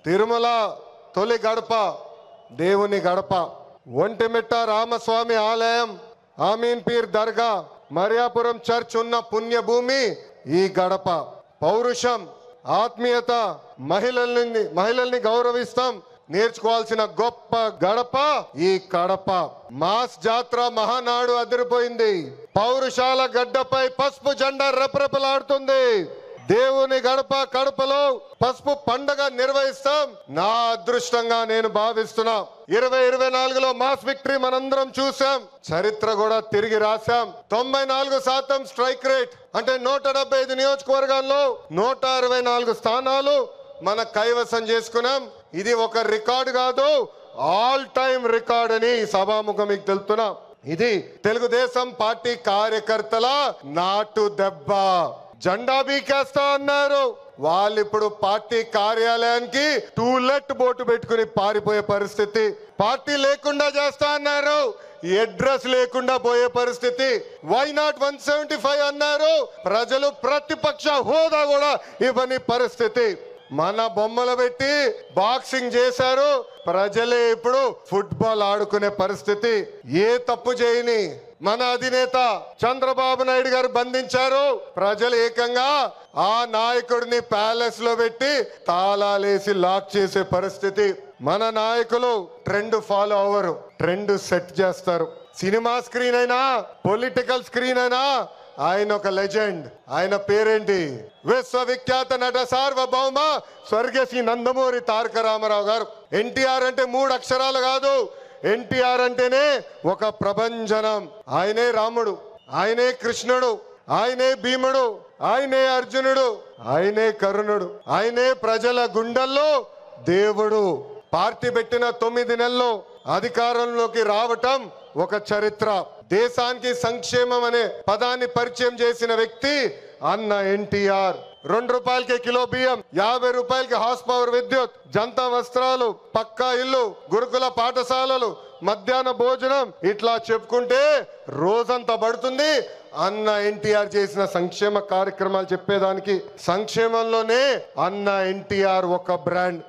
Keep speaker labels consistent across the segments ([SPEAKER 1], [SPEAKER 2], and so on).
[SPEAKER 1] తిరుమల తొలి గడప దేవుని గడప, ఒంటిమిట్ట రామస్వామి ఆలయం, ఆమీన్ పీర్ దర్గా, మరియాపురం చర్చ్ ఉన్న పుణ్యభూమి ఈ గడప. పౌరుషం, ఆత్మీయత, మహిళల్ని గౌరవిస్తాం నేర్చుకోవాల్సిన గొప్ప గడప ఈ కడప. మాస్ జాతర మహానాడు అదిరిపోయింది. పౌరుషాల గడ్డపై పసుపు జెండా రెపరెపలాడుతుంది. దేవుని గడప కడపలో పసుపు పండగ నిర్వహిస్తాం. నా అదృష్టంగా నేను భావిస్తున్నా. 2024లో మాస్ విక్టరీ మనందరం చూసాం. చరిత్ర కూడా తిరిగి రాశాం. 94% స్ట్రైక్ రేట్ అంటే 175 నియోజకవర్గాల్లో 164 స్థానాలు మన కైవసం చేసుకున్నాం. ఇది ఒక రికార్డు కాదు, ఆల్ టైమ్ రికార్డ్ అని సభాముఖం మీకు తెలుపుతున్నా. ఇది తెలుగుదేశం పార్టీ కార్యకర్తల నాటు దెబ్బ. జెండా బీకేస్తా అన్నారు వాళ్ళు, ఇప్పుడు పార్టీ కార్యాలయానికి టూలెట్ బోటు పెట్టుకుని పారిపోయే పరిస్థితి. పార్టీ లేకుండా చేస్తా అన్నారు, అడ్రస్ లేకుండా పోయే పరిస్థితి. వై నాట్ 175 అన్నారు, ప్రజలు ప్రతిపక్ష హోదా కూడా ఇవ్వని పరిస్థితి. మన బొమ్మలు పెట్టి బాక్సింగ్ చేశారు, ప్రజలే ఇప్పుడు ఫుట్బాల్ ఆడుకునే పరిస్థితి. ఏ తప్పు చేయని మన అధినేత చంద్రబాబు నాయుడు గారు బంధించారు. ప్రజలు ఏకంగా ఆ నాయకుడిని ప్యాలెస్ లో పెట్టి తాళాలేసి లాక్ చేసే పరిస్థితి. మన నాయకులు ట్రెండ్ ఫాలో అవ్వరు, ట్రెండ్ సెట్ చేస్తారు. సినిమా స్క్రీన్ అయినా పొలిటికల్ స్క్రీన్ అయినా ఆయన ఒక లెజెండ్. ఆయన పేరేంటి? విశ్వవిఖ్యాత నట సార్వభౌమ స్వర్గీయ శ్రీ నందమూరి తారక రామారావు గారు. ఎన్టీఆర్ అంటే 3 అక్షరాలు కాదు, ఎన్టీఆర్ అంటేనే ఒక ప్రభంజనం. ఆయనే రాముడు, ఆయనే కృష్ణుడు, ఆయనే భీముడు, ఆయనే అర్జునుడు, ఆయనే కరుణుడు, ఆయనే ప్రజల గుండెల్లో దేవుడు. పార్టీ పెట్టిన 9 నెలల్లో అధికారంలోకి రావటం ఒక చరిత్ర. దేశానికి సంక్షేమం అనే పదాన్ని పరిచయం చేసిన వ్యక్తి అన్న ఎన్టీఆర్. 2 రూపాయలకి కిలో బియ్యం, 50 రూపాయలకి హార్స్ పవర్ విద్యుత్, జంతా వస్త్రాలు, పక్కా ఇల్లు, గురుకుల పాఠశాలలు, మధ్యాహ్న భోజనం, ఇట్లా చెప్పుకుంటే రోజంతా పడుతుంది. అన్న ఎన్టీఆర్ చేసిన సంక్షేమ కార్యక్రమాలు చెప్పేదానికి. సంక్షేమంలోనే అన్న ఎన్టీఆర్ ఒక బ్రాండ్.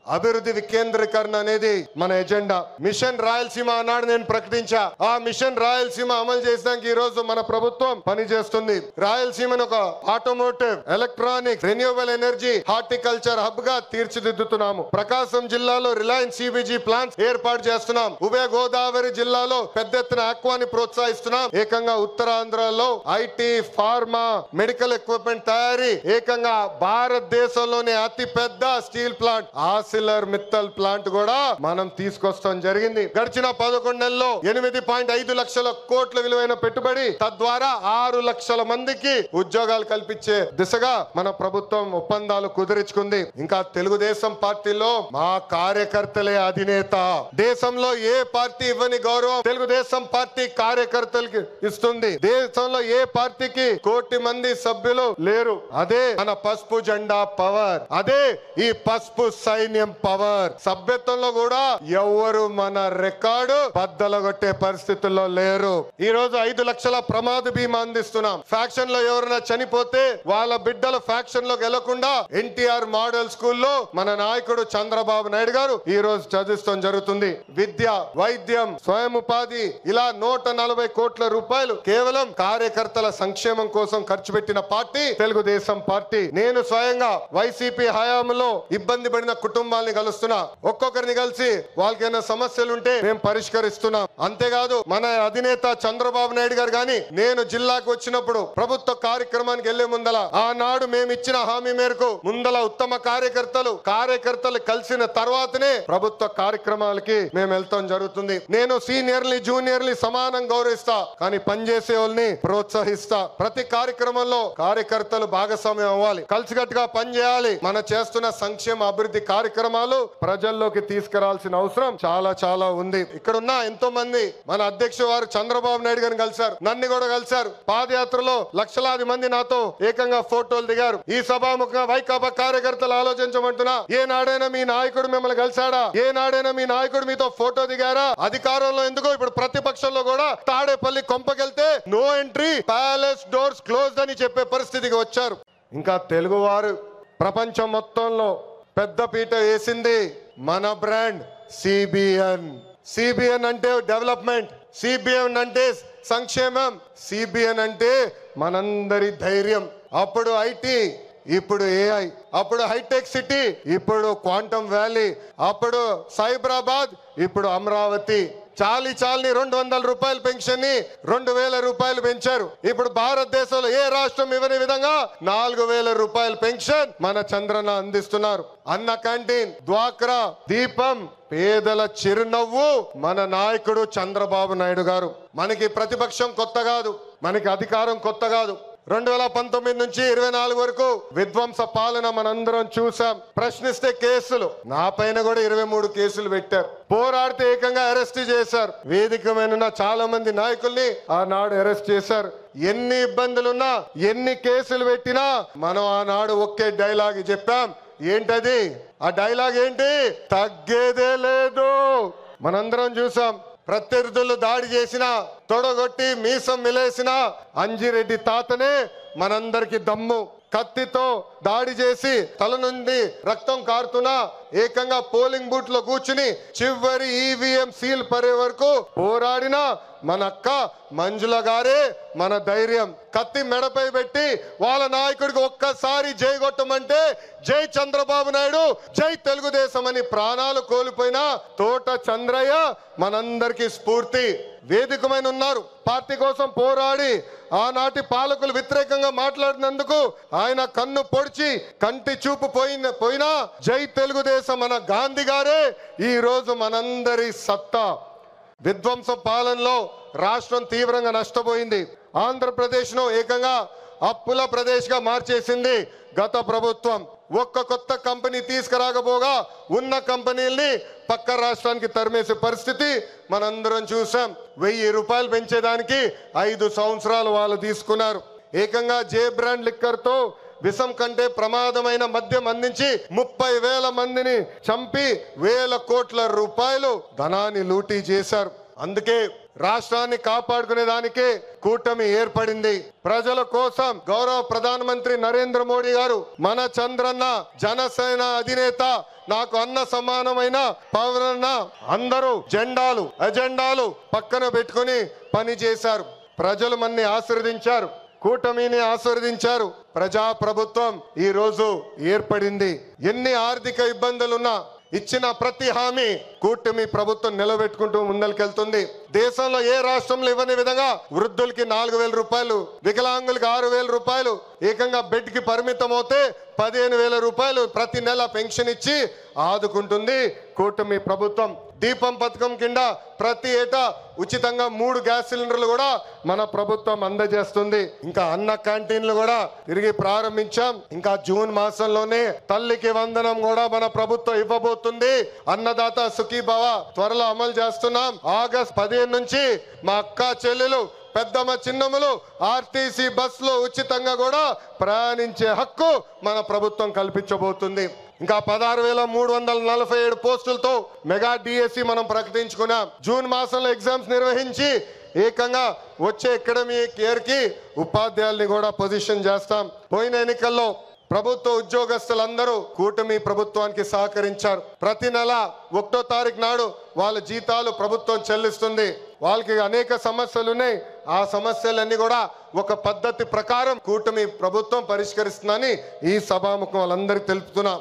[SPEAKER 1] అభివృద్ధి వికేంద్రీకరణ అనేది మన ఎజెండా. మిషన్ రాయలసీమ అన్నాడు నేను ప్రకటించా. ఆ మిషన్ రాయలసీమ అమలు చేసడానికి ఈ రోజు మన ప్రభుత్వం పనిచేస్తుంది. రాయలసీమను ఒక automotive, electronic, renewable energy, horticulture hub గా తీర్చిదిద్దుతున్నాము. ప్రకాశం జిల్లాలో రిలయన్స్ సిబిజీ ప్లాంట్స్ ఏర్పాటు చేస్తున్నాం. ఉభయ గోదావరి జిల్లాలో పెద్ద ఎత్తున ఆక్వాని ప్రోత్సహిస్తున్నాం. ఏకంగా ఉత్తరాంధ్రలో ఐటీ, ఫార్మా, మెడికల్ ఎక్విప్మెంట్ తయారీ, ఏకంగా భారతదేశంలోనే అతి పెద్ద స్టీల్ ప్లాంట్ మిత్తల్ ప్లాంట్ కూడా మనం తీసుకొస్తాం జరిగింది. గడిచిన 11 నెలల్లో 8.5 లక్షల కోట్ల విలువైన పెట్టుబడి, తద్వారా 6 లక్షల మందికి ఉద్యోగాలు కల్పించే దిశగా మన ప్రభుత్వం ఒప్పందాలు కుదుర్చుకుంది. ఇంకా తెలుగుదేశం పార్టీలో మా కార్యకర్తలే అధినేత. దేశంలో ఏ పార్టీ ఇవ్వని గౌరవం తెలుగుదేశం పార్టీ కార్యకర్తలకి ఇస్తుంది. దేశంలో ఏ పార్టీకి 1 కోటి మంది సభ్యులు లేరు. అదే మన పసుపు జెండా పవర్, అదే ఈ పసుపు సైన్యం పవర్. సభ్యత్వంలో కూడా ఎవరు మన రికార్డు బద్దలగొట్టే పరిస్థితుల్లో లేరు. ఈ రోజు 5 లక్షల ప్రమాద బీమా అందిస్తున్నాం. ఫ్యాక్షన్ లో ఎవరైనా చనిపోతే వాళ్ళ బిడ్డల ఫ్యాక్షన్ లోకి వెళ్లకుండా ఎన్టీఆర్ మోడల్ స్కూల్లో మన నాయకుడు చంద్రబాబు నాయుడు గారు ఈ రోజు చదివిస్తాం జరుగుతుంది. విద్య, వైద్యం, స్వయం ఉపాధి, ఇలా 140 కోట్ల రూపాయలు కేవలం కార్యకర్తల సంక్షేమం కోసం ఖర్చు పెట్టిన పార్టీ తెలుగుదేశం పార్టీ. నేను స్వయంగా వైసీపీ హయాంలో ఇబ్బంది పడిన కుటుంబాలని కలుస్తున్నా. ఒక్కొక్కరిని కలిసి వాళ్ళకి ఏమైనా సమస్యలు ఉంటే మేము పరిష్కరిస్తున్నాం. అంతేకాదు మన అధినేత చంద్రబాబు నాయుడు గారు గాని నేను జిల్లాకు వచ్చినప్పుడు ప్రభుత్వ కార్యక్రమానికి వెళ్లే ముందల ఆనాడు మేము ఇచ్చిన హామీ మేరకు ముందల ఉత్తమ కార్యకర్తలు కలిసిన తర్వాతనే ప్రభుత్వ కార్యక్రమాలకి మేము వెళ్తాం జరుగుతుంది. నేను సీనియర్ని జూనియర్ని సమానం గౌరవిస్తా, కానీ పనిచేసే వాళ్ళని ప్రోత్సహిస్తా. ప్రతి కార్యక్రమంలో కార్యకర్తలు భాగస్వామ్యం అవ్వాలి, కలిసికట్టుగా పనిచేయాలి. మన చేస్తున్న సంక్షేమ అభివృద్ధి కార్యక్రమాలు ప్రజల్లోకి తీసుకురావాల్సిన అవసరం చాలా ఉంది. ఇక్కడున్న ఎంతో మంది మన అధ్యక్షుడు వారు చంద్రబాబు నాయుడు గారిని కలిశారు, నన్ను కూడా కలిశారు. పాదయాత్రలో లక్షలాది మంది నాతో ఏకంగా ఫోటోలు దిగారు. ఈ సభాముఖంగా వైకాపా కార్యకర్తలు ఆలోచించమంటున్నా, ఏనాడైనా మీ నాయకుడు మిమ్మల్ని కలిశాడా? ఏనాడైనా మీ నాయకుడు మీతో ఫోటో దిగారా? అధికారంలో ఎందుకు ఇప్పుడు ప్రతిపక్షంలో కూడా తాడేపల్లి కొంపకెళ్తే no entry, palace doors close అని చెప్పే పరిస్థితికి వచ్చారు. ఇంకా తెలుగువారు ప్రపంచం మొత్తంలో పెద్ద పీట వేసింది మన బ్రాండ్ సిబిఎన్. సిబిఎన్ అంటే డెవలప్మెంట్, సిబిఎన్ అంటే సంక్షేమం, సిబిఎన్ అంటే మనందరి ధైర్యం. అప్పుడు ఐటీ, ఇప్పుడు ఏఐ, అప్పుడు హైటెక్ సిటీ, ఇప్పుడు క్వాంటమ్ వ్యాలీ, అప్పుడు సైబరాబాద్, ఇప్పుడు అమరావతి. చాలని 200 రూపాయల పెన్షన్ ని 2000 రూపాయలు పెంచారు. ఇప్పుడు భారతదేశంలో ఏ రాష్ట్రం ఇవ్వని విధంగా 4000 రూపాయల పెన్షన్ మన చంద్రన్న అందిస్తున్నారు. అన్న క్యాంటీన్, డ్వాక్రా, దీపం, పేదల చిరునవ్వు మన నాయకుడు చంద్రబాబు నాయుడు గారు. మనకి ప్రతిపక్షం కొత్త కాదు, మనకి అధికారం కొత్త కాదు. 2019 నుంచి 24 వరకు విధ్వంస పాలన మనందరం చూసాం. ప్రశ్నిస్తే కేసులు, నా పైన కూడా 23 కేసులు పెట్టారు. పోరాడితే ఏకంగా అరెస్ట్ చేశారు. వేదిక మీద చాలా మంది నాయకుల్ని ఆనాడు అరెస్ట్ చేశారు. ఎన్ని ఇబ్బందులున్నా, ఎన్ని కేసులు పెట్టినా మనం ఆనాడు ఒకే డైలాగ్ చెప్పాం. ఏంటది? ఆ డైలాగ్ ఏంటి? తగ్గేదే లేదు. మనందరం చూసాం. ప్రత్యర్థులు దాడి చేసిన, తొడగొట్టి మీసం మిలేసిన అంజిరెడ్డి తాతనే మనందరికి దమ్ము. కత్తితో దాడి చేసి తల నుండి రక్తం కారుతున్నా ఏకంగా పోలింగ్ బూత్ లో కూర్చుని చివరి ఈవీఎం సీల్ పడే వరకు పోరాడిన మన అక్క మంజుల గారే మన ధైర్యం. కత్తి మెడపై పెట్టి వాళ్ళ నాయకుడికి ఒక్కసారి జై కొట్టమంటే జై చంద్రబాబు నాయుడు, జై తెలుగుదేశం అని ప్రాణాలు కోల్పోయిన తోట చంద్రయ్య మనందరికీ స్ఫూర్తి. వేదికమైన ఉన్నారు. పార్టీ కోసం పోరాడి ఆనాటి పాలకులు వ్యతిరేకంగా మాట్లాడినందుకు ఆయన కన్ను పొడిచి కంటి చూపు పోయినా జై తెలుగుదేశం మన గాంధీ గారే ఈ రోజు మనందరి సత్తా. విధ్వంస పాలనలో రాష్ట్రం తీవ్రంగా నష్టపోయింది. ఆంధ్రప్రదేశ్ ను ఏకంగా అప్పుల ప్రదేశ్ గా మార్చేసింది గత ప్రభుత్వం. ఒక్క కొత్త కంపెనీ తీసుకురాకపోగా ఉన్న కంపెనీల్ని పక్క రాష్ట్రానికి తరిమేసే పరిస్థితి మనందరం చూసాం. 1000 రూపాయలు పెంచేదానికి 5 సంవత్సరాలు వాళ్ళు తీసుకున్నారు. ఏకంగా జే బ్రాండ్ లిక్కర్ తో విషం కంటే ప్రమాదమైన మద్యం అందించి 30,000 మందిని చంపి 1000 కోట్ల రూపాయలు ధనాన్ని లూటీ చేశారు. అందుకే రాష్ట్రాన్ని కాపాడుకునే దానికే కూటమి ఏర్పడింది. ప్రజల కోసం గౌరవ ప్రధానమంత్రి నరేంద్ర మోడీ గారు మన చంద్రన్న జనసేన అధినేత, నాకు అన్న సమానమైన పవన్ అందరూ జెండాలు అజెండాలు పక్కన పెట్టుకుని పని చేశారు. ప్రజలు మన్ని ఆశీర్వదించారు, కూటమిని ఆశీర్వదించారు. ప్రజా ప్రభుత్వం ఈ రోజు ఏర్పడింది. ఎన్ని ఆర్థిక ఇబ్బందులున్నా ఇచ్చిన ప్రతి హామీ కూటమి ప్రభుత్వం నిలబెట్టుకుంటూ ముందరికెళ్తుంది. దేశంలో ఏ రాష్ట్రంలో ఇవ్వని విధంగా వృద్ధులకి 4,000 రూపాయలు, వికలాంగులకి 6,000 రూపాయలు, ఏకంగా బెడ్ కి పరిమితం అవుతే 15,000 రూపాయలు ప్రతి నెల పెన్షన్ ఇచ్చి ఆదుకుంటుంది కూటమి ప్రభుత్వం. దీపం పథకం కింద ప్రతి ఏటా ఉచితంగా 3 గ్యాస్ సిలిండర్లు కూడా మన ప్రభుత్వం అందజేస్తుంది. ఇంకా అన్న క్యాంటీన్లు కూడా తిరిగి ప్రారంభించాం. ఇంకా జూన్ మాసంలోనే తల్లికి వందనం కూడా మన ప్రభుత్వం ఇవ్వబోతుంది. అన్నదాత సుఖీభవ త్వరలో అమలు చేస్తున్నాం. ఆగస్ట్ 15 నుంచి మా అక్క చెల్లెలు, పెద్దమ్మ, చిన్నమ్మలు ఆర్టీసీ బస్సులో ఉచితంగా కూడా ప్రయాణించే హక్కు మన ప్రభుత్వం కల్పించబోతుంది. ఇంకా 16,347 పోస్టులతో మెగా డిఎస్సి మనం ప్రకటించుకున్నాం. జూన్ మాసంలో ఎగ్జామ్స్ నిర్వహించి ఏకంగా వచ్చే అకాడమిక్ ఇయర్ కి ఉపాధ్యాయుల్ని కూడా పొజిషన్ చేస్తాం. పోయిన ఎన్నికల్లో ప్రభుత్వ ఉద్యోగస్తులందరూ కూటమి ప్రభుత్వానికి సహకరించారు. ప్రతి నెల 1వ తారీఖు నాడు వాళ్ళ జీతాలు ప్రభుత్వం చెల్లిస్తుంది. వాళ్ళకి అనేక సమస్యలు ఉన్నాయి. ఆ సమస్యలన్నీ కూడా ఒక పద్ధతి ప్రకారం కూటమి ప్రభుత్వం పరిష్కరిస్తుందని ఈ సభాముఖం వాళ్ళందరికీ తెలుపుతున్నాం.